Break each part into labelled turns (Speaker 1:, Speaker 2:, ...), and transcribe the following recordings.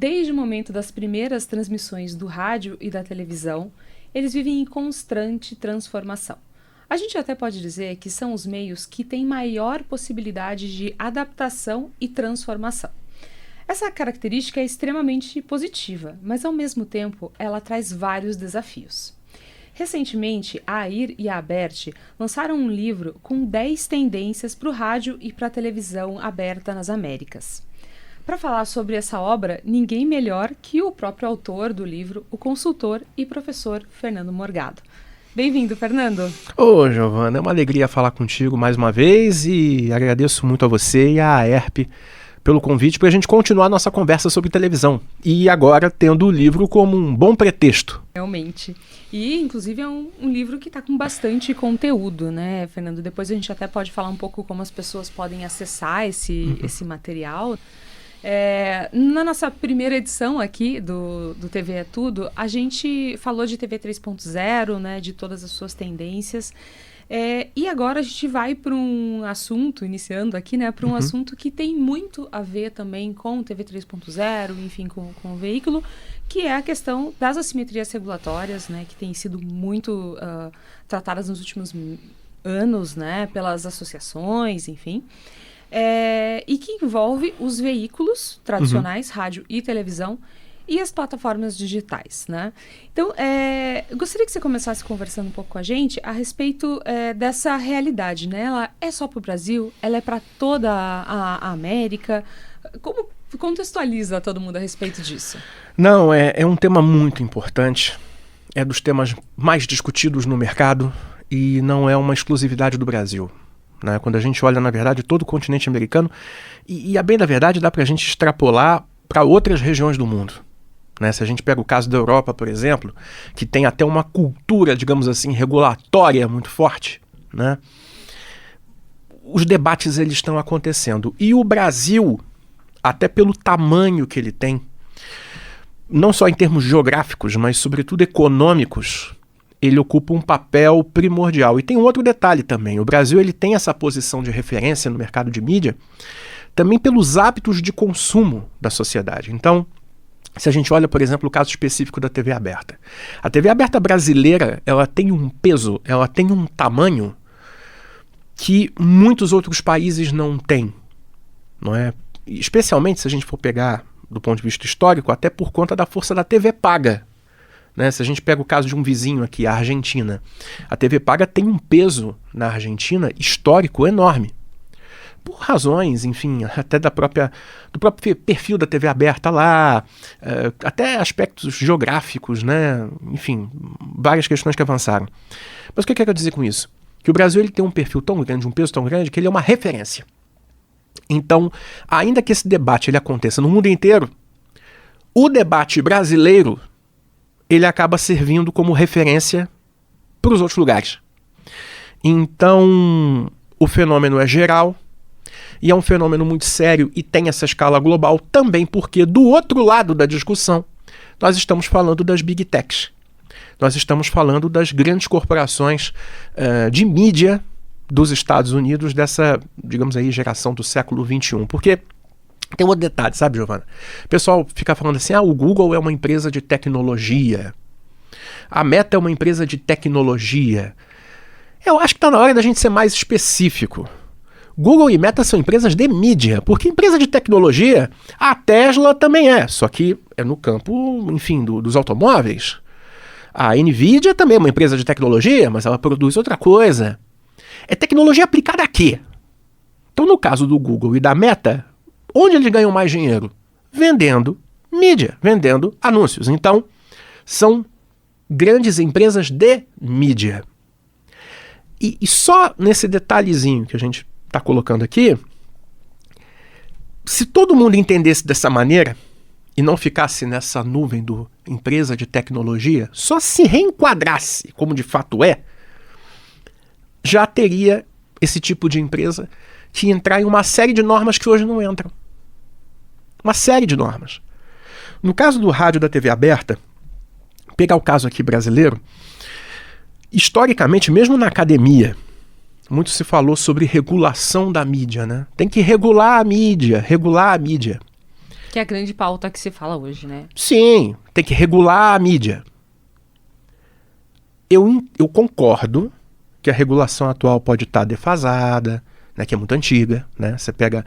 Speaker 1: Desde o momento das primeiras transmissões do rádio e da televisão, eles vivem em constante transformação. A gente até pode dizer que são os meios que têm maior possibilidade de adaptação e transformação. Essa característica é extremamente positiva, mas ao mesmo tempo ela traz vários desafios. Recentemente, a AIR e a ABERT lançaram um livro com 10 tendências para o rádio e para a televisão aberta nas Américas. Para falar sobre essa obra, ninguém melhor que o próprio autor do livro, o consultor e professor Fernando Morgado. Bem-vindo, Fernando.
Speaker 2: Ô, Giovana, é uma alegria falar contigo mais uma vez e agradeço muito a você e a AERP pelo convite para a gente continuar nossa conversa sobre televisão. E agora tendo o livro como um bom pretexto.
Speaker 1: Realmente. E, inclusive, é um livro que está com bastante conteúdo, né, Fernando? Depois a gente até pode falar um pouco como as pessoas podem acessar esse material. Na nossa primeira edição aqui do TV é Tudo, a gente falou de TV 3.0, né, de todas as suas tendências. E agora a gente vai para um assunto, iniciando aqui, né, para um assunto que tem muito a ver também com TV 3.0, enfim, com o veículo, que é a questão das assimetrias regulatórias, né, que tem sido muito tratadas nos últimos anos, né, pelas associações, enfim. E que envolve os veículos tradicionais, rádio e televisão, e as plataformas digitais, né? Então, eu gostaria que você começasse conversando um pouco com a gente a respeito dessa realidade, né? Ela é só para o Brasil? Ela é para toda a América? Como contextualiza todo mundo a respeito disso?
Speaker 2: Não, é um tema muito importante. É dos temas mais discutidos no mercado e não é uma exclusividade do Brasil. Né? Quando a gente olha, na verdade, todo o continente americano, e a bem da verdade dá para a gente extrapolar para outras regiões do mundo. Né? Se a gente pega o caso da Europa, por exemplo, que tem até uma cultura, digamos assim, regulatória muito forte, né? Os debates eles estão acontecendo. E o Brasil, até pelo tamanho que ele tem, não só em termos geográficos, mas sobretudo econômicos, ele ocupa um papel primordial. E tem um outro detalhe também. O Brasil ele tem essa posição de referência no mercado de mídia também pelos hábitos de consumo da sociedade. Então, se a gente olha, por exemplo, o caso específico da TV aberta. A TV aberta brasileira, ela tem um peso, ela tem um tamanho que muitos outros países não têm. Não é? Especialmente se a gente for pegar do ponto de vista histórico, até por conta da força da TV paga. Né? Se a gente pega o caso de um vizinho aqui, a Argentina, a TV paga tem um peso na Argentina histórico enorme. Por razões, enfim, até do próprio perfil da TV aberta lá, até aspectos geográficos, né? Enfim, várias questões que avançaram. Mas o que eu quero dizer com isso? Que o Brasil ele tem um perfil tão grande, um peso tão grande, que ele é uma referência. Então, ainda que esse debate ele aconteça no mundo inteiro, o debate brasileiro ele acaba servindo como referência para os outros lugares. Então, o fenômeno é geral e é um fenômeno muito sério e tem essa escala global também porque, do outro lado da discussão, nós estamos falando das Big Techs. Nós estamos falando das grandes corporações de mídia dos Estados Unidos dessa, digamos aí, geração do século XXI. Porque tem um outro detalhe, sabe, Giovana? O pessoal fica falando assim, o Google é uma empresa de tecnologia. A Meta é uma empresa de tecnologia. Eu acho que está na hora da gente ser mais específico. Google e Meta são empresas de mídia, porque empresa de tecnologia, a Tesla também só que é no campo, enfim, dos automóveis. A Nvidia também é uma empresa de tecnologia, mas ela produz outra coisa. É tecnologia aplicada a quê? Então, no caso do Google e da Meta, onde eles ganham mais dinheiro? Vendendo mídia, vendendo anúncios. Então, são grandes empresas de mídia. E só nesse detalhezinho que a gente está colocando aqui, se todo mundo entendesse dessa maneira e não ficasse nessa nuvem do empresa de tecnologia, só se reenquadrasse como de fato já teria esse tipo de empresa que entrar em uma série de normas que hoje não entram. Uma série de normas. No caso do rádio da TV aberta, pegar o caso aqui brasileiro, historicamente, mesmo na academia, muito se falou sobre regulação da mídia, né? Tem que regular a mídia, regular a mídia.
Speaker 1: Que é a grande pauta que se fala hoje, né?
Speaker 2: Sim, tem que regular a mídia. Eu concordo que a regulação atual pode estar defasada, né, que é muito antiga, né? Você pega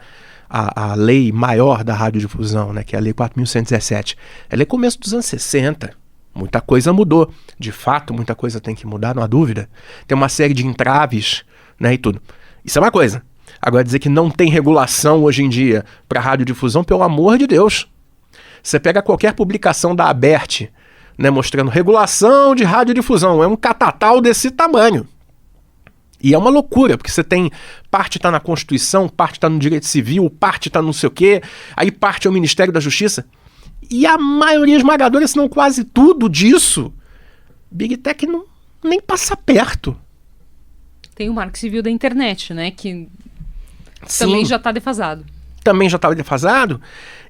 Speaker 2: a lei maior da radiodifusão, né, que é a Lei 4.117. Ela é começo dos anos 60. Muita coisa mudou. De fato, muita coisa tem que mudar, não há dúvida. Tem uma série de entraves, né, e tudo. Isso é uma coisa. Agora, dizer que não tem regulação hoje em dia para radiodifusão, pelo amor de Deus. Você pega qualquer publicação da Aberte, né, mostrando regulação de radiodifusão, é um catatal desse tamanho. E é uma loucura, porque você tem parte está na Constituição, parte está no direito civil, parte está não sei o quê, aí parte é o Ministério da Justiça. E a maioria esmagadora, se não quase tudo disso, Big Tech nem passa perto.
Speaker 1: Tem o Marco Civil da internet, né, que
Speaker 2: Sim,
Speaker 1: também já está defasado.
Speaker 2: Também já estava defasado,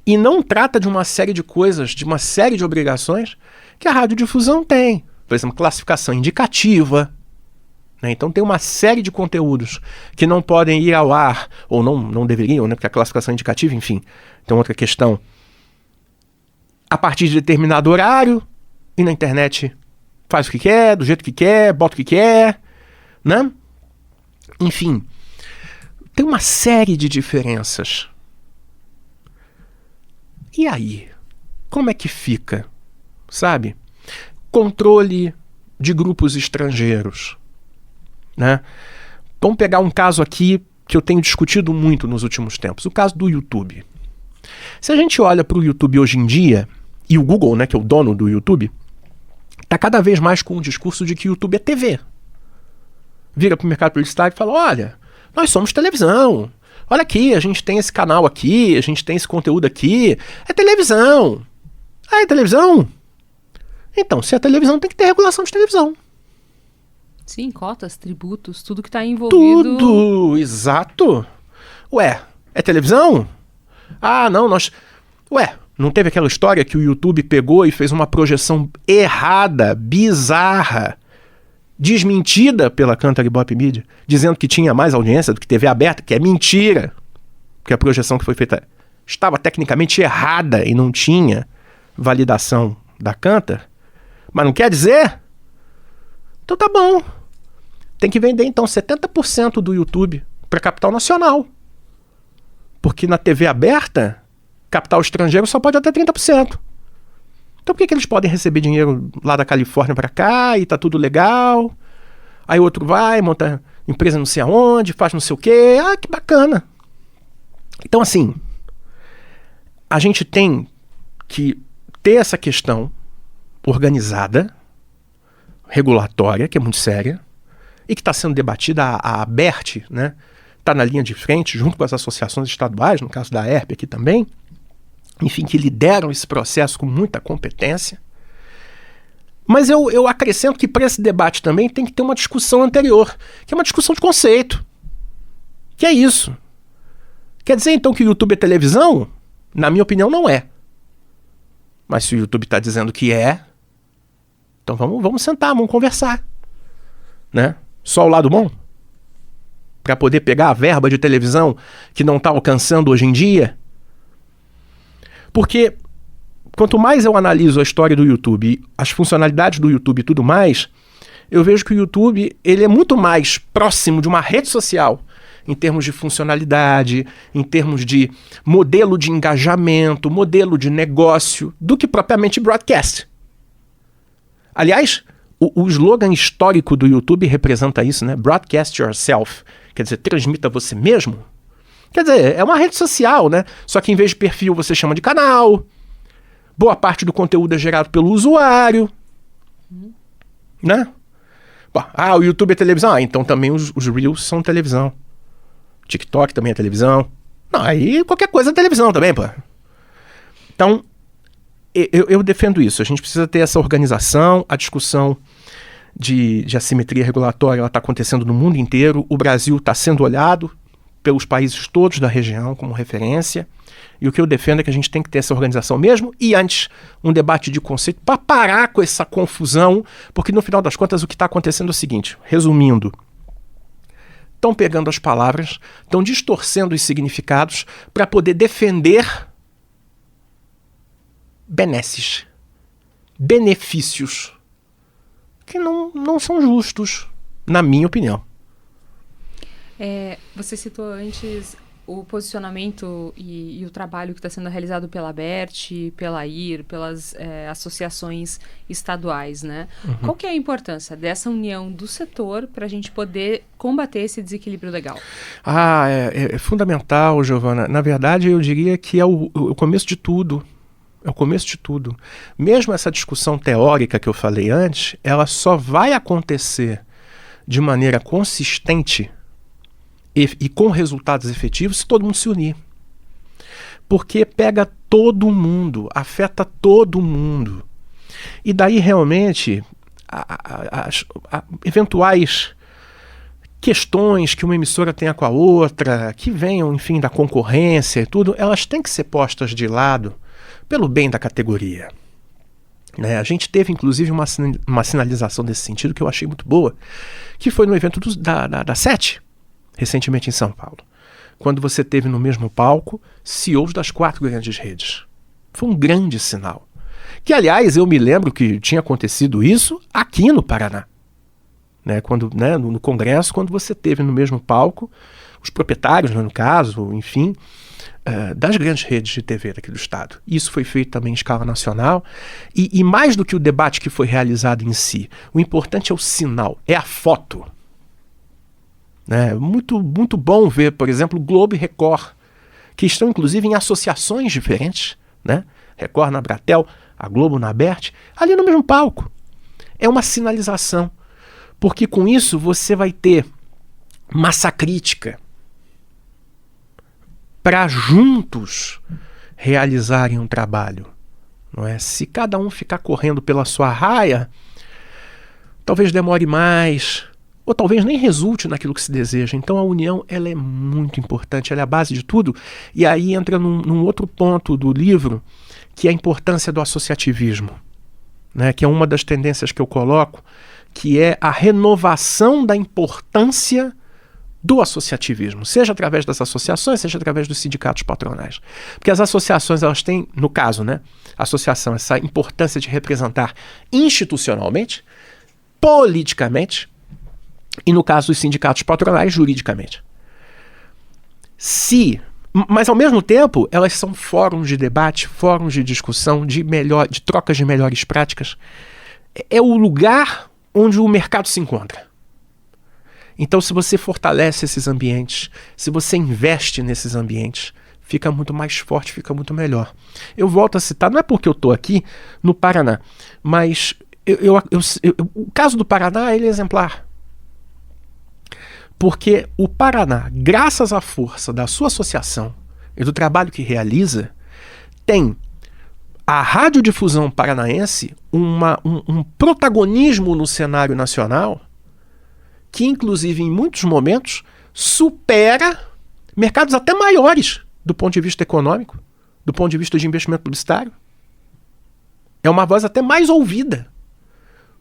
Speaker 2: e não trata de uma série de coisas, de uma série de obrigações que a radiodifusão tem. Por exemplo, classificação indicativa. Então tem uma série de conteúdos que não podem ir ao ar, ou não deveriam, né, porque a classificação indicativa, enfim, tem outra questão. A partir de determinado horário, e na internet faz o que quer, do jeito que quer, bota o que quer, né? Enfim, tem uma série de diferenças. E aí? Como é que fica? Sabe? Controle de grupos estrangeiros. Né? Vamos pegar um caso aqui que eu tenho discutido muito nos últimos tempos, o caso do YouTube. Se a gente olha para o YouTube hoje em dia, e o Google, né, que é o dono do YouTube, está cada vez mais com o discurso de que o YouTube é TV. Vira para o mercado publicitário e fala, olha, nós somos televisão, olha aqui, a gente tem esse canal aqui, a gente tem esse conteúdo aqui, é televisão. Ah, é televisão? Então, se é televisão, tem que ter regulação de televisão.
Speaker 1: Sim, cotas, tributos, tudo que está envolvido.
Speaker 2: Tudo, exato. Ué, é televisão? Ah, não, Ué, não teve aquela história que o YouTube pegou e fez uma projeção errada, bizarra, desmentida pela Cantar Ibope Media, dizendo que tinha mais audiência do que TV aberta, que é mentira. Porque a projeção que foi feita estava tecnicamente errada e não tinha validação da Cantar. Mas não quer dizer... Então tá bom. Tem que vender então 70% do YouTube para capital nacional. Porque na TV aberta, capital estrangeiro só pode até 30%. Então por que eles podem receber dinheiro lá da Califórnia para cá e tá tudo legal? Aí o outro vai, monta empresa não sei aonde, faz não sei o quê. Ah, que bacana. Então assim, a gente tem que ter essa questão organizada, regulatória, que é muito séria, e que está sendo debatida, a ABERT, né? Está na linha de frente, junto com as associações estaduais, no caso da ERP aqui também, enfim, que lideram esse processo com muita competência. Mas eu acrescento que para esse debate também tem que ter uma discussão anterior, que é uma discussão de conceito. Que é isso? Quer dizer então que o YouTube é televisão? Na minha opinião, não é. Mas se o YouTube está dizendo que é, então vamos sentar, vamos conversar. Né? Só o lado bom? Para poder pegar a verba de televisão que não está alcançando hoje em dia? Porque quanto mais eu analiso a história do YouTube, as funcionalidades do YouTube e tudo mais, eu vejo que o YouTube ele é muito mais próximo de uma rede social em termos de funcionalidade, em termos de modelo de engajamento, modelo de negócio, do que propriamente broadcast. Aliás, o slogan histórico do YouTube representa isso, né? Broadcast yourself. Quer dizer, transmita você mesmo. Quer dizer, é uma rede social, né? Só que em vez de perfil você chama de canal. Boa parte do conteúdo é gerado pelo usuário. Né? Bom, o YouTube é televisão. Então também os Reels são televisão. TikTok também é televisão. Não, aí qualquer coisa é televisão também, pô. Então, eu defendo isso. A gente precisa ter essa organização, a discussão de assimetria regulatória ela está acontecendo no mundo inteiro. O Brasil está sendo olhado pelos países todos da região como referência. E o que eu defendo é que a gente tem que ter essa organização mesmo. E antes, um debate de conceito para parar com essa confusão. Porque no final das contas o que está acontecendo é o seguinte, resumindo. Estão pegando as palavras, estão distorcendo os significados para poder defender benesses, benefícios que não são justos, na minha opinião.
Speaker 1: Você citou antes o posicionamento e o trabalho que está sendo realizado pela ABERT, pela AIR, pelas associações estaduais, né? Uhum. Qual que é a importância dessa união do setor para a gente poder combater esse desequilíbrio legal?
Speaker 2: É fundamental, Giovana. Na verdade, eu diria que é o começo de tudo. É o começo de tudo. Mesmo essa discussão teórica que eu falei antes, ela só vai acontecer de maneira consistente e com resultados efetivos se todo mundo se unir. Porque pega todo mundo, afeta todo mundo. E daí realmente eventuais questões que uma emissora tenha com a outra, que venham, enfim, da concorrência e tudo, elas têm que ser postas de lado pelo bem da categoria. Né? A gente teve, inclusive, uma sinalização desse sentido que eu achei muito boa, que foi no evento da SET, recentemente em São Paulo, quando você teve no mesmo palco CEOs das 4 grandes redes. Foi um grande sinal. Que, aliás, eu me lembro que tinha acontecido isso aqui no Paraná. Né, no Congresso, quando você teve no mesmo palco os proprietários, no caso, enfim, das grandes redes de TV daqui do estado. Isso foi feito também em escala nacional. E mais do que o debate que foi realizado em si, o importante é o sinal, é a foto. Né? Muito, muito bom ver, por exemplo, o Globo e Record, que estão inclusive em associações diferentes, né? Record na Abratel, a Globo na ABERT, ali no mesmo palco. É uma sinalização, porque com isso você vai ter massa crítica para juntos realizarem um trabalho. Não é? Se cada um ficar correndo pela sua raia, talvez demore mais, ou talvez nem resulte naquilo que se deseja. Então a união ela é muito importante, ela é a base de tudo. E aí entra num outro ponto do livro, que é a importância do associativismo, né? Que é uma das tendências que eu coloco, que é a renovação da importância do associativismo, seja através das associações, seja através dos sindicatos patronais. Porque as associações, elas têm, no caso, né, a associação, essa importância de representar institucionalmente, politicamente, e no caso dos sindicatos patronais, juridicamente. Mas ao mesmo tempo, elas são fóruns de debate, fóruns de discussão, de trocas de melhores práticas. É o lugar onde o mercado se encontra. Então, se você fortalece esses ambientes, se você investe nesses ambientes, fica muito mais forte, fica muito melhor. Eu volto a citar, não é porque eu estou aqui no Paraná, mas o caso do Paraná ele é exemplar. Porque o Paraná, graças à força da sua associação e do trabalho que realiza, tem a radiodifusão paranaense um protagonismo no cenário nacional que, inclusive, em muitos momentos, supera mercados até maiores do ponto de vista econômico, do ponto de vista de investimento publicitário. É uma voz até mais ouvida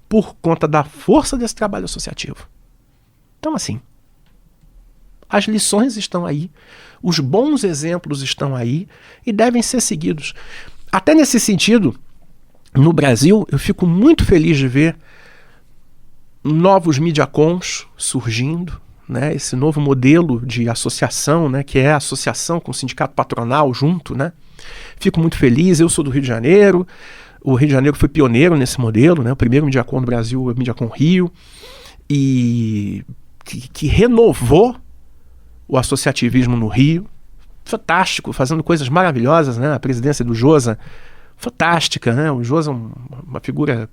Speaker 2: por conta da força desse trabalho associativo. Então, assim, as lições estão aí, os bons exemplos estão aí e devem ser seguidos. Até nesse sentido, no Brasil, eu fico muito feliz de ver novos mediacons surgindo, né? Esse novo modelo de associação, né? Que é a associação com o sindicato patronal junto, né? Fico muito feliz, eu sou do Rio de Janeiro, o Rio de Janeiro foi pioneiro nesse modelo, né? O primeiro mediacon do Brasil é o Mediacon Rio, e que renovou o associativismo no Rio, fantástico, fazendo coisas maravilhosas, né? A presidência do Josa, fantástica, né? O Josa é uma figura,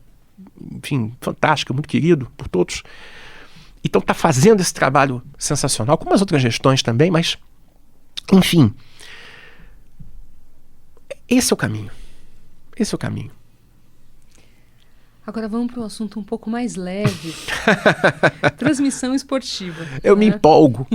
Speaker 2: enfim, fantástica, muito querido por todos. Então está fazendo esse trabalho sensacional, como as outras gestões também, mas, enfim, esse é o caminho. Esse é o caminho.
Speaker 1: Agora vamos para um assunto um pouco mais leve. Transmissão esportiva.
Speaker 2: Eu me empolgo.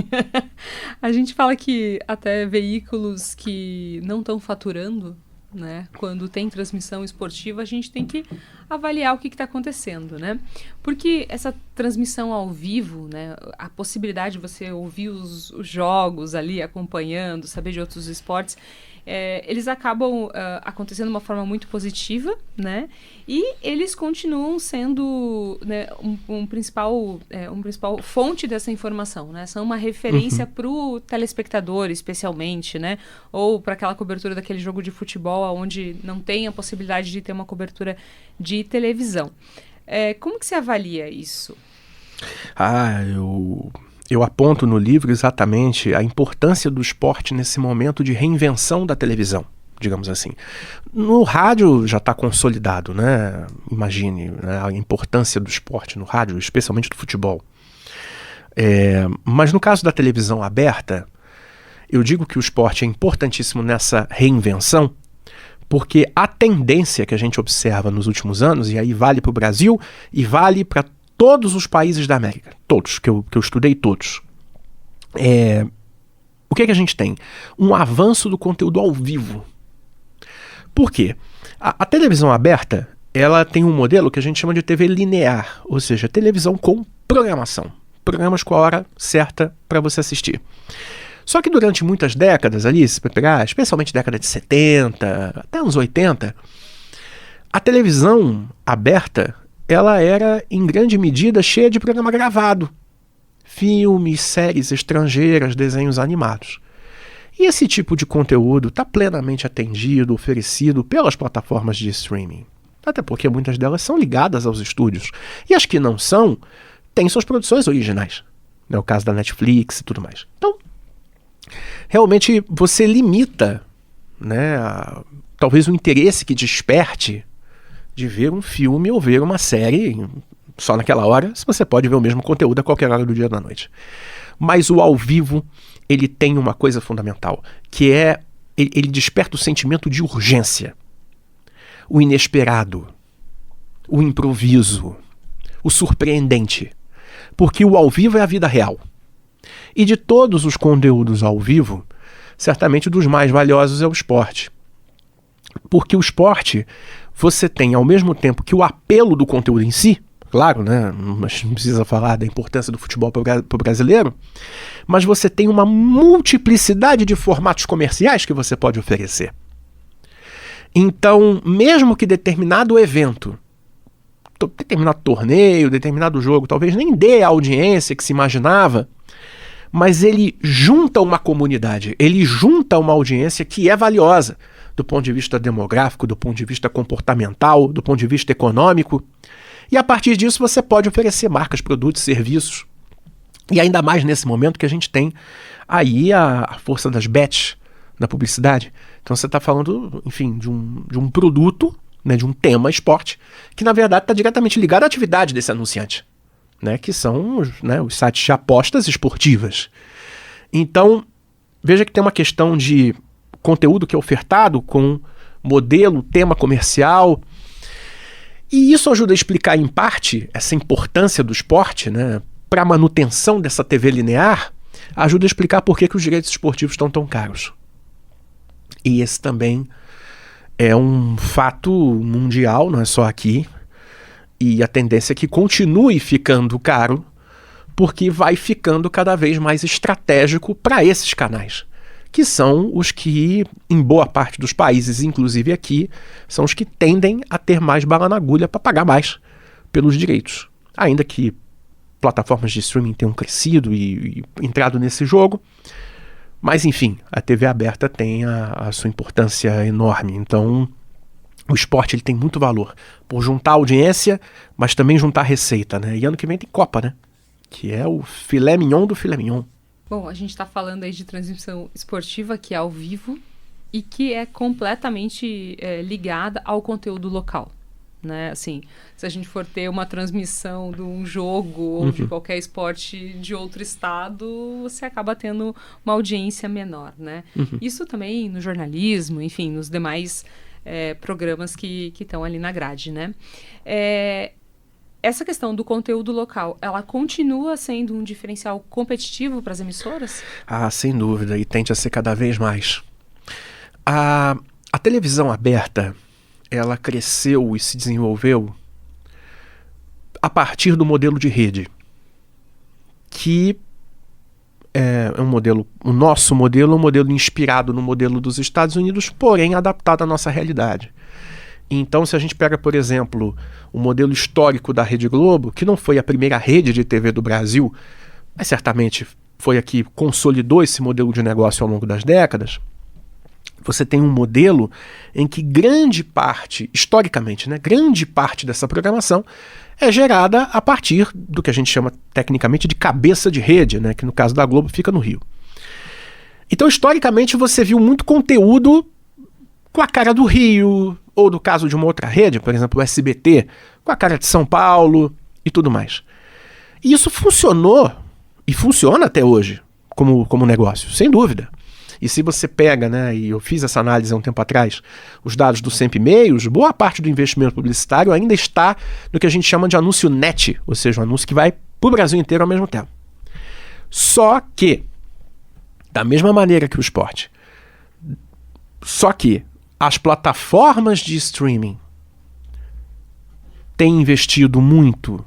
Speaker 1: A gente fala que até veículos que não estão faturando, né, quando tem transmissão esportiva, a gente tem que avaliar o que está acontecendo, né? Porque essa transmissão ao vivo, né, a possibilidade de você ouvir os jogos ali acompanhando, saber de outros esportes, eles acabam acontecendo de uma forma muito positiva, né? E eles continuam sendo, né, um principal fonte dessa informação, né? São uma referência para o telespectador, especialmente, né? Ou para aquela cobertura daquele jogo de futebol onde não tem a possibilidade de ter uma cobertura de televisão. Como que você avalia isso?
Speaker 2: Eu aponto no livro exatamente a importância do esporte nesse momento de reinvenção da televisão, digamos assim. No rádio já está consolidado, né? Imagine, né, a importância do esporte no rádio, especialmente do futebol. Mas no caso da televisão aberta, eu digo que o esporte é importantíssimo nessa reinvenção, porque a tendência que a gente observa nos últimos anos, e aí vale para o Brasil e vale para todos os países da América, todos, que eu estudei todos. O que a gente tem? Um avanço do conteúdo ao vivo. Por quê? A televisão aberta, ela tem um modelo que a gente chama de TV linear, ou seja, televisão com programação. Programas com a hora certa para você assistir. Só que durante muitas décadas ali, se pegar, especialmente década de 70, até uns 80, a televisão aberta, ela era, em grande medida, cheia de programa gravado. Filmes, séries estrangeiras, desenhos animados. E esse tipo de conteúdo está plenamente atendido, oferecido pelas plataformas de streaming. Até porque muitas delas são ligadas aos estúdios. E as que não são, têm suas produções originais. É o caso da Netflix e tudo mais. Então, realmente você limita, né, talvez o interesse que desperte de ver um filme ou ver uma série só naquela hora, se você pode ver o mesmo conteúdo a qualquer hora do dia ou da noite. Mas o ao vivo, ele tem uma coisa fundamental, que ele desperta o sentimento de urgência, o inesperado, o improviso, o surpreendente, porque o ao vivo é a vida real. E de todos os conteúdos ao vivo, certamente dos mais valiosos é o esporte. Porque o esporte, você tem ao mesmo tempo que o apelo do conteúdo em si, claro, né? Mas não precisa falar da importância do futebol para o brasileiro, mas você tem uma multiplicidade de formatos comerciais que você pode oferecer. Então, mesmo que determinado evento, determinado torneio, determinado jogo, talvez nem dê a audiência que se imaginava, mas ele junta uma comunidade, ele junta uma audiência que é valiosa do ponto de vista demográfico, do ponto de vista comportamental, do ponto de vista econômico. E a partir disso você pode oferecer marcas, produtos, serviços. E ainda mais nesse momento que a gente tem aí a força das bets na publicidade. Então você está falando, enfim, de um produto, né, de um tema esporte, que na verdade está diretamente ligado à atividade desse anunciante, né, que são os sites de apostas esportivas. Então, veja que tem uma questão de conteúdo que é ofertado com modelo, tema comercial, e isso ajuda a explicar em parte essa importância do esporte, né, para a manutenção dessa TV linear, ajuda a explicar por que os direitos esportivos estão tão caros. E esse também é um fato mundial, não é só aqui, e a tendência é que continue ficando caro, porque vai ficando cada vez mais estratégico para esses canais, que são os que, em boa parte dos países, inclusive aqui, são os que tendem a ter mais bala na agulha para pagar mais pelos direitos. Ainda que plataformas de streaming tenham crescido e entrado nesse jogo, mas enfim, a TV aberta tem a sua importância enorme. Então, o esporte ele tem muito valor por juntar audiência, mas também juntar receita, né? E ano que vem tem Copa, né? Que é o filé mignon do filé mignon.
Speaker 1: Bom, a gente está falando aí de transmissão esportiva que é ao vivo e que é completamente ligada ao conteúdo local, né? Assim, se a gente for ter uma transmissão de um jogo ou de qualquer esporte de outro estado, você acaba tendo uma audiência menor, né? Isso também no jornalismo, enfim, nos demais programas que estão ali na grade, né? Essa questão do conteúdo local, ela continua sendo um diferencial competitivo para as emissoras?
Speaker 2: Ah, sem dúvida, e tende a ser cada vez mais. A televisão aberta, ela cresceu e se desenvolveu a partir do modelo de rede, que é um modelo, o nosso modelo é um modelo inspirado no modelo dos Estados Unidos, porém adaptado à nossa realidade. Então, se a gente pega, por exemplo, o modelo histórico da Rede Globo, que não foi a primeira rede de TV do Brasil, mas certamente foi a que consolidou esse modelo de negócio ao longo das décadas, você tem um modelo em que grande parte, historicamente, né, grande parte dessa programação é gerada a partir do que a gente chama tecnicamente de cabeça de rede, né, que no caso da Globo fica no Rio. Então, historicamente, você viu muito conteúdo com a cara do Rio, ou no caso de uma outra rede, por exemplo, o SBT, com a cara de São Paulo e tudo mais. E isso funcionou, e funciona até hoje, como negócio, sem dúvida. E se você pega, né, e eu fiz essa análise há um tempo atrás, os dados do Sempre Meios, boa parte do investimento publicitário ainda está no que a gente chama de anúncio net, ou seja, um anúncio que vai para o Brasil inteiro ao mesmo tempo. Só que, da mesma maneira que o esporte, só que as plataformas de streaming têm investido muito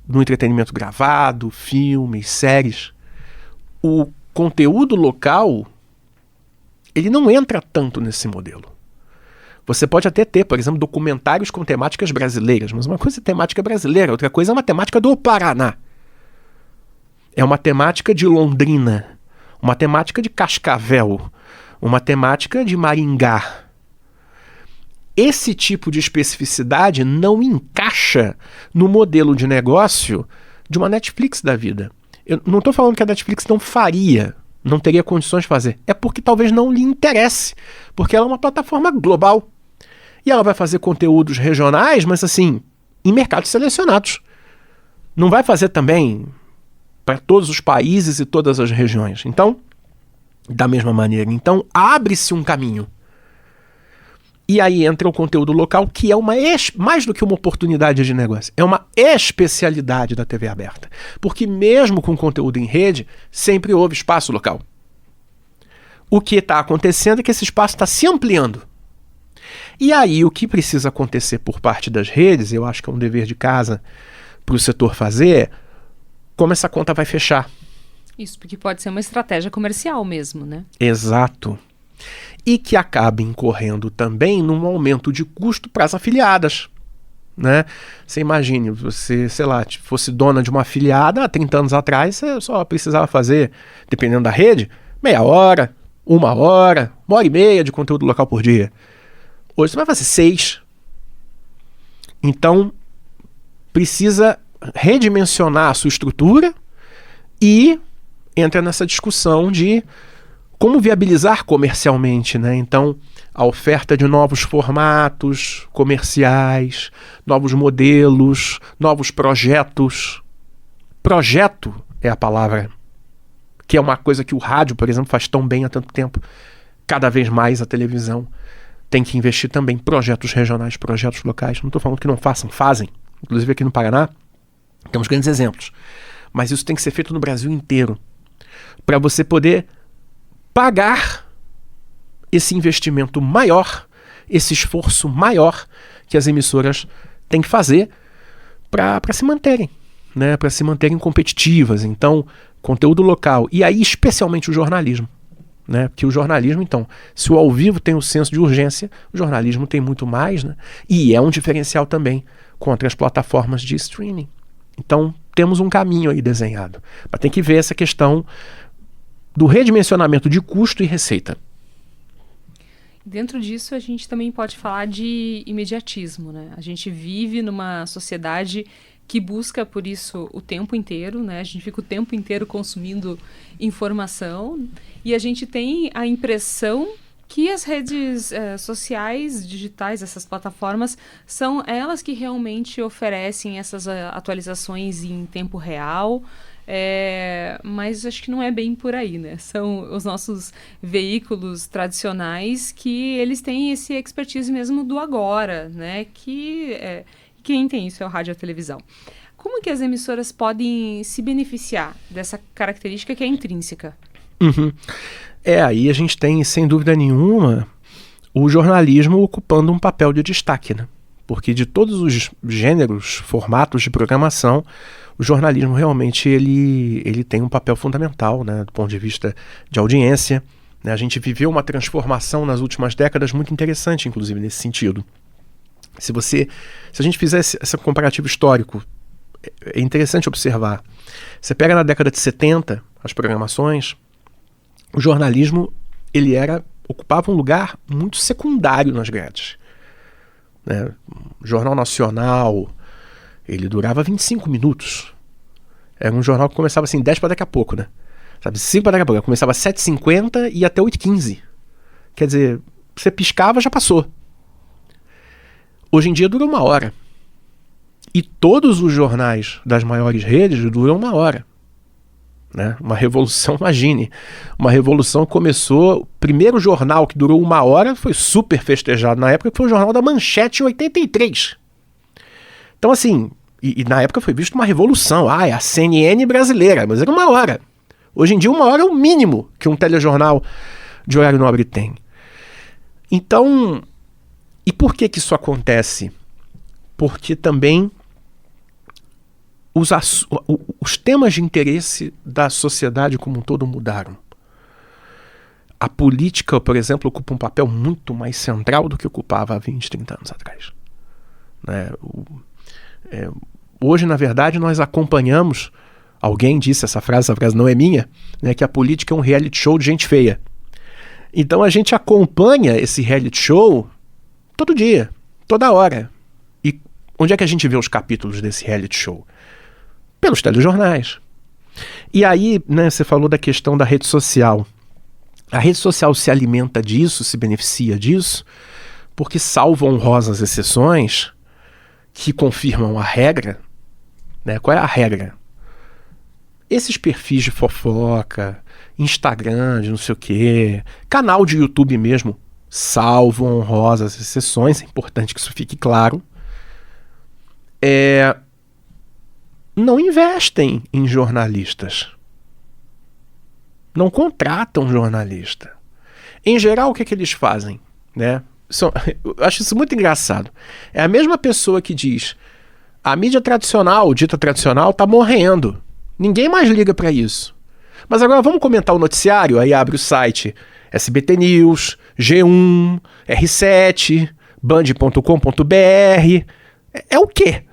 Speaker 2: no entretenimento gravado, filmes, séries. O conteúdo local, ele não entra tanto nesse modelo. Você pode até ter, por exemplo, documentários com temáticas brasileiras, mas uma coisa é temática brasileira, outra coisa é uma temática do Paraná. É uma temática de Londrina, uma temática de Cascavel, uma temática de Maringá. Esse tipo de especificidade não encaixa no modelo de negócio de uma Netflix da vida. Eu não estou falando que a Netflix não faria, não teria condições de fazer. É porque talvez não lhe interesse, porque ela é uma plataforma global. E ela vai fazer conteúdos regionais, mas assim, em mercados selecionados. Não vai fazer também para todos os países e todas as regiões. Então, da mesma maneira, então abre-se um caminho. E aí entra o conteúdo local, que é mais do que uma oportunidade de negócio, é uma especialidade da TV aberta. Porque mesmo com conteúdo em rede, sempre houve espaço local. O que está acontecendo é que esse espaço está se ampliando. E aí o que precisa acontecer por parte das redes, eu acho que é um dever de casa para o setor fazer, como essa conta vai fechar.
Speaker 1: Isso, porque pode ser uma estratégia comercial mesmo, né?
Speaker 2: Exato. E que acaba incorrendo também num aumento de custo para as afiliadas, né? Você imagine, você, sei lá, fosse dona de uma afiliada há 30 anos atrás, você só precisava fazer, dependendo da rede, meia hora, uma hora e meia de conteúdo local por dia. Hoje você vai fazer 6. Então, precisa redimensionar a sua estrutura e entra nessa discussão de como viabilizar comercialmente, né? Então, a oferta de novos formatos comerciais, novos modelos, novos projetos. Projeto é a palavra, que é uma coisa que o rádio, por exemplo, faz tão bem há tanto tempo. Cada vez mais a televisão tem que investir também em projetos regionais, projetos locais. Não estou falando que não façam, fazem. Inclusive aqui no Paraná, temos grandes exemplos. Mas isso tem que ser feito no Brasil inteiro, para você poder pagar esse investimento maior, esse esforço maior que as emissoras têm que fazer para se manterem, né? Para se manterem competitivas. Então, conteúdo local, e aí especialmente o jornalismo, né? Porque o jornalismo, então, se o ao vivo tem o senso de urgência, o jornalismo tem muito mais, né? E é um diferencial também contra as plataformas de streaming. Então, temos um caminho aí desenhado. Mas tem que ver essa questão do redimensionamento de custo e receita.
Speaker 1: Dentro disso, a gente também pode falar de imediatismo, né? A gente vive numa sociedade que busca por isso o tempo inteiro, né? A gente fica o tempo inteiro consumindo informação e a gente tem a impressão que as redes sociais, digitais, essas plataformas, são elas que realmente oferecem essas atualizações em tempo real. Mas acho que não é bem por aí, né? São os nossos veículos tradicionais que eles têm esse expertise mesmo do agora, né? Quem tem isso é o rádio e a televisão. Como que as emissoras podem se beneficiar dessa característica que é intrínseca?
Speaker 2: Uhum. Aí a gente tem, sem dúvida nenhuma, o jornalismo ocupando um papel de destaque, né? porque de todos os gêneros, formatos de programação, o jornalismo realmente ele tem um papel fundamental, né, do ponto de vista de audiência. Né? A gente viveu uma transformação nas últimas décadas muito interessante, inclusive, nesse sentido. Se a gente fizesse esse comparativo histórico, é interessante observar. Você pega na década de 70, as programações, o jornalismo ocupava um lugar muito secundário nas grades. Né? O Jornal Nacional, ele durava 25 minutos. Era um jornal que começava assim, 10 para daqui a pouco, né? Sabe, 5 para daqui a pouco. Começava às 7h50 e ia até 8h15. Quer dizer, você piscava, já passou. Hoje em dia dura 1 hora. E todos os jornais das maiores redes duram 1 hora. Né? Uma revolução, imagine. Uma revolução que começou... O primeiro jornal que durou 1 hora foi super festejado na época, que foi o Jornal da Manchete em 83. Então, assim... E na época foi visto uma revolução. É a CNN brasileira, mas era 1 hora. Hoje em dia 1 hora é o mínimo que um telejornal de horário nobre tem. Então... E por que isso acontece? Porque também os temas de interesse da sociedade como um todo mudaram. A política, por exemplo, ocupa um papel muito mais central do que ocupava há 20, 30 anos atrás. Né? Hoje, na verdade, nós acompanhamos, alguém disse essa frase não é minha, né, que a política é um reality show de gente feia. Então a gente acompanha esse reality show todo dia, toda hora. E onde é que a gente vê os capítulos desse reality show? Pelos telejornais. E aí, né, você falou da questão da rede social. A rede social se alimenta disso, se beneficia disso, porque salvo honrosas exceções que confirmam a regra. Né? Qual é a regra? Esses perfis de fofoca, Instagram, de não sei o quê, canal de YouTube mesmo, salvo honrosas exceções, é importante que isso fique claro, não investem em jornalistas. Não contratam jornalista. Em geral, o que eles fazem? Né? Eu acho isso muito engraçado. É a mesma pessoa que diz: a mídia tradicional, dita tradicional, está morrendo. Ninguém mais liga para isso. Mas agora vamos comentar o noticiário? Aí abre o site SBT News, G1, R7, Band.com.br. É o quê?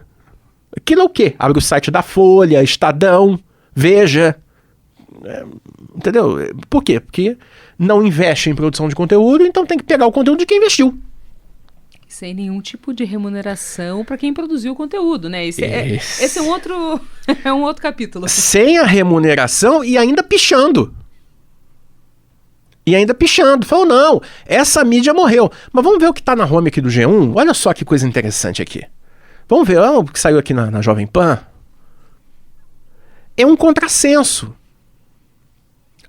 Speaker 2: Aquilo é o quê? Abre o site da Folha, Estadão, Veja. Entendeu? Por quê? Porque não investe em produção de conteúdo, então tem que pegar o conteúdo de quem investiu.
Speaker 1: Sem nenhum tipo de remuneração para quem produziu o conteúdo, né? Esse é um outro, é um outro capítulo.
Speaker 2: Sem a remuneração e ainda pichando. Falou, não, essa mídia morreu. Mas vamos ver o que está na home aqui do G1? Olha só que coisa interessante aqui. Vamos ver o que saiu aqui na Jovem Pan. É um contrassenso.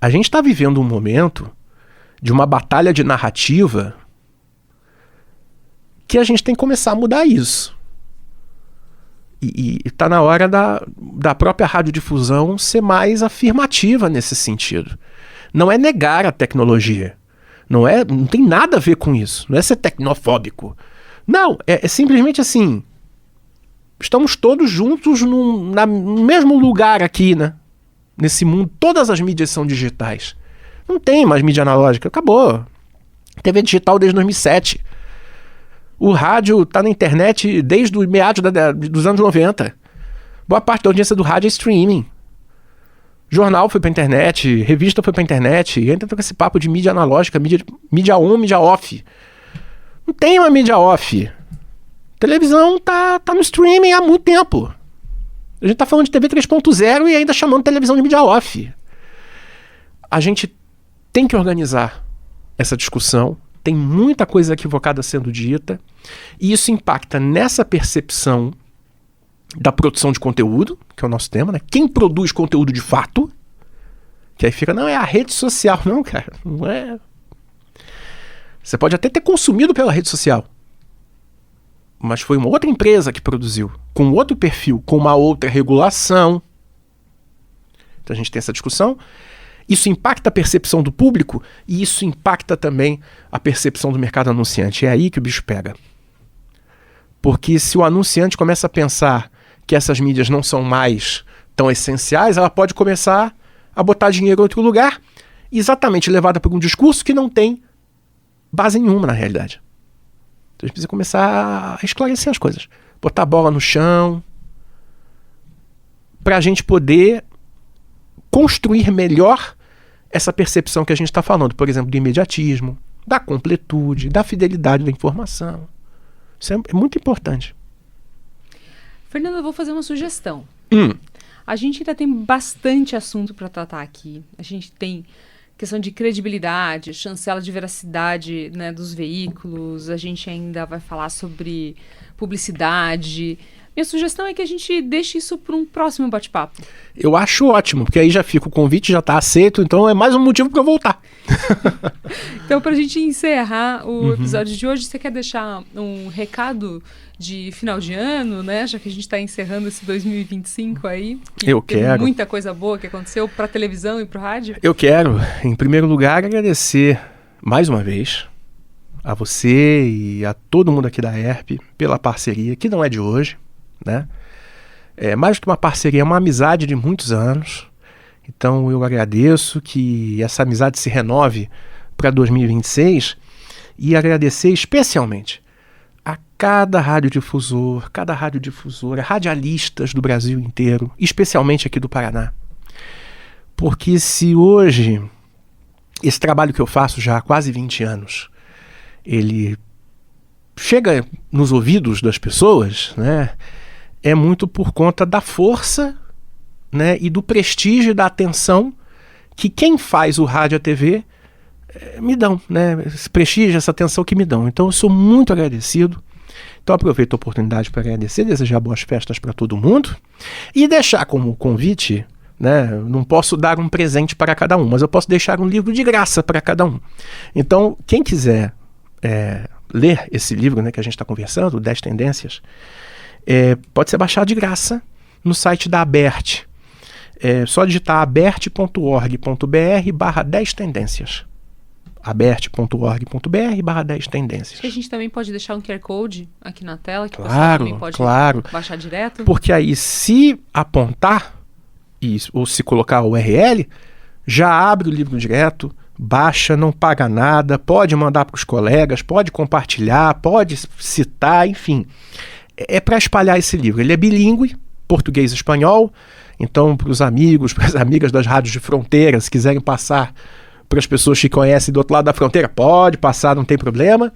Speaker 2: A gente está vivendo um momento de uma batalha de narrativa que a gente tem que começar a mudar isso. E está na hora da própria radiodifusão ser mais afirmativa nesse sentido. Não é negar a tecnologia. Não tem nada a ver com isso. Não é ser tecnofóbico. Não, é simplesmente assim. Estamos todos juntos no mesmo lugar aqui, né? Nesse mundo. Todas as mídias são digitais. Não tem mais mídia analógica. Acabou. TV digital desde 2007. O rádio está na internet desde o meados dos anos 90. Boa parte da audiência do rádio é streaming. Jornal foi para internet, revista foi para internet, e entra com esse papo de mídia analógica, mídia on, mídia off. Não tem uma mídia off. Televisão tá no streaming há muito tempo. A gente tá falando de TV 3.0 e ainda chamando televisão de mídia off. A gente tem que organizar essa discussão. Tem muita coisa equivocada sendo dita, e isso impacta nessa percepção da produção de conteúdo, que é o nosso tema, né? Quem produz conteúdo de fato, que aí fica, não, é a rede social. Não, cara, não é. Você pode até ter consumido pela rede social, mas foi uma outra empresa que produziu, com outro perfil, com uma outra regulação. Então a gente tem essa discussão. Isso impacta a percepção do público e isso impacta também a percepção do mercado anunciante. É aí que o bicho pega. Porque se o anunciante começa a pensar que essas mídias não são mais tão essenciais, ela pode começar a botar dinheiro em outro lugar, exatamente levada por um discurso que não tem base nenhuma na realidade. Então a gente precisa começar a esclarecer as coisas. Botar a bola no chão, para a gente poder construir melhor essa percepção que a gente está falando, por exemplo, do imediatismo, da completude, da fidelidade da informação. Isso é muito importante.
Speaker 1: Fernando, eu vou fazer uma sugestão. A gente ainda tem bastante assunto para tratar aqui. A gente tem questão de credibilidade, chancela de veracidade, né, dos veículos. A gente ainda vai falar sobre publicidade. Minha sugestão é que a gente deixe isso para um próximo bate-papo.
Speaker 2: Eu acho ótimo, porque aí já fica o convite, já está aceito, então é mais um motivo para eu voltar.
Speaker 1: Então, para a gente encerrar o episódio de hoje, você quer deixar um recado de final de ano, né? Já que a gente está encerrando esse 2025 aí.
Speaker 2: Eu quero.
Speaker 1: Muita coisa boa que aconteceu para a televisão e para o rádio.
Speaker 2: Eu quero, em primeiro lugar, agradecer mais uma vez a você e a todo mundo aqui da ERP pela parceria, que não é de hoje, né? É mais do que uma parceria, é uma amizade de muitos anos. Então eu agradeço que essa amizade se renove para 2026 e agradecer especialmente a cada radiodifusora, radialistas do Brasil inteiro, especialmente aqui do Paraná. Porque se hoje esse trabalho que eu faço já há quase 20 anos, ele chega nos ouvidos das pessoas, né? É muito por conta da força, né, e do prestígio e da atenção que quem faz o rádio e a TV me dão, né? Esse prestígio, essa atenção que me dão. Então eu sou muito agradecido. Então aproveito a oportunidade para agradecer, desejar boas festas para todo mundo e deixar como convite, né? Não posso dar um presente para cada um, mas eu posso deixar um livro de graça para cada um. Então quem quiser ler esse livro, né, que a gente está conversando, 10 Tendências, pode ser baixado de graça no site da ABERT. É só digitar abert.org.br/10 tendências. abert.org.br/10 tendências.
Speaker 1: Acho que a gente também pode deixar um QR Code aqui na tela, que
Speaker 2: claro,
Speaker 1: o pessoal também pode baixar direto.
Speaker 2: Porque aí, se apontar ou se colocar o URL, já abre o livro direto, baixa, não paga nada, pode mandar para os colegas, pode compartilhar, pode citar, enfim. É para espalhar esse livro. Ele é bilíngue, português e espanhol. Então, para os amigos, para as amigas das rádios de fronteira, se quiserem passar para as pessoas que conhecem do outro lado da fronteira, pode passar, não tem problema.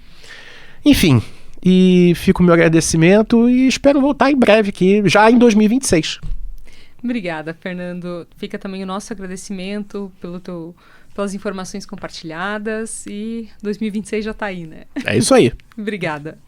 Speaker 2: Enfim, e fica o meu agradecimento e espero voltar em breve aqui, já em 2026.
Speaker 1: Obrigada, Fernando. Fica também o nosso agradecimento pelas informações compartilhadas e 2026 já está aí, né?
Speaker 2: É isso aí.
Speaker 1: Obrigada.